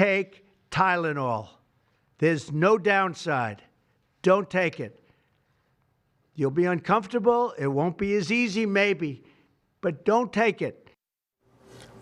take Tylenol. There's no downside. Don't take it. You'll be uncomfortable. It won't be as easy, maybe, but don't take it.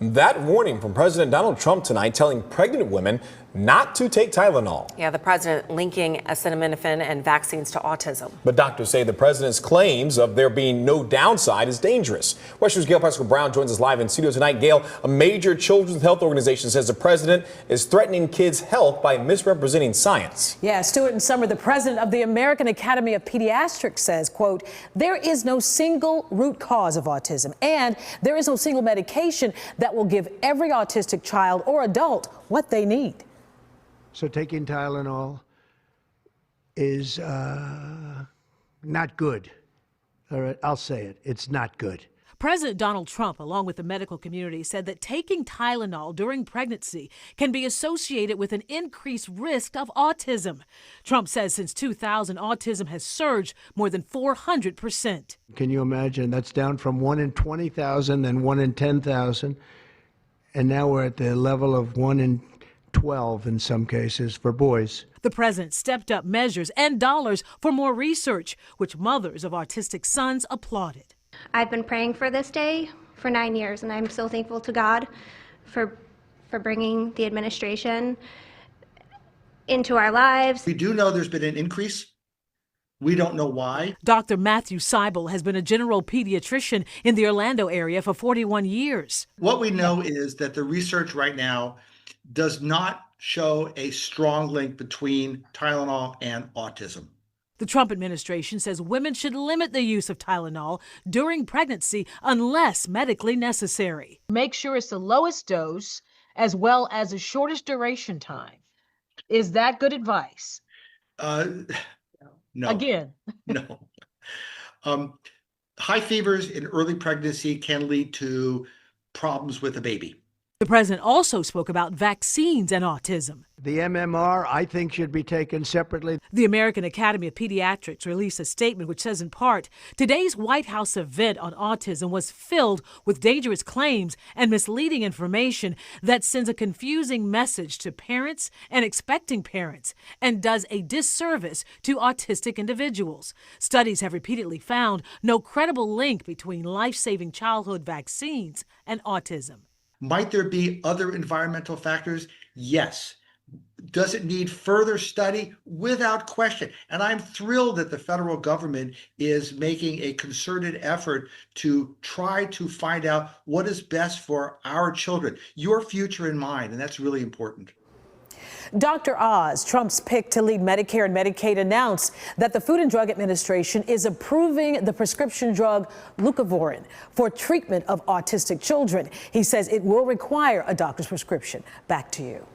That warning from President Donald Trump tonight, telling pregnant women not to take Tylenol. Yeah, the president linking acetaminophen and vaccines to autism. But doctors say the president's claims of there being no downside is dangerous. West News' Gail Pascal-Brown joins us live in studio tonight. Gail, a major children's health organization says the president is threatening kids' health by misrepresenting science. Yeah, Stuart and Summer, the president of the American Academy of Pediatrics, says, quote, there is no single root cause of autism, and there is no single medication that will give every autistic child or adult what they need. So taking Tylenol is not good. All right, I'll say it. It's not good. President Donald Trump, along with the medical community, said that taking Tylenol during pregnancy can be associated with an increased risk of autism. Trump says since 2000, autism has surged more than 400%. Can you imagine? That's down from 1 in 20,000 and 1 in 10,000. And now we're at the level of 1 in 12 in some cases for boys. The president stepped up measures and dollars for more research, which mothers of autistic sons applauded. I've been praying for this day for 9 years, and I'm so thankful to God for bringing the administration into our lives. We do know there's been an increase. We don't know why. Dr. Matthew Seibel has been a general pediatrician in the Orlando area for 41 years. What we know is that the research right now does not show a strong link between Tylenol and autism. The Trump administration says women should limit the use of Tylenol during pregnancy unless medically necessary. Make sure it's the lowest dose as well as the shortest duration time. Is that good advice? No. Again. No. High fevers in early pregnancy can lead to problems with a baby. The president also spoke about vaccines and autism. The MMR, I think, should be taken separately. The American Academy of Pediatrics released a statement which says in part, today's White House event on autism was filled with dangerous claims and misleading information that sends a confusing message to parents and expecting parents and does a disservice to autistic individuals. Studies have repeatedly found no credible link between life-saving childhood vaccines and autism. Might there be other environmental factors? Yes. Does it need further study? Without question. And I'm thrilled that the federal government is making a concerted effort to try to find out what is best for our children, your future in mind, and that's really important. Dr. Oz, Trump's pick to lead Medicare and Medicaid, announced that the Food and Drug Administration is approving the prescription drug leucovorin for treatment of autistic children. He says it will require a doctor's prescription. Back to you.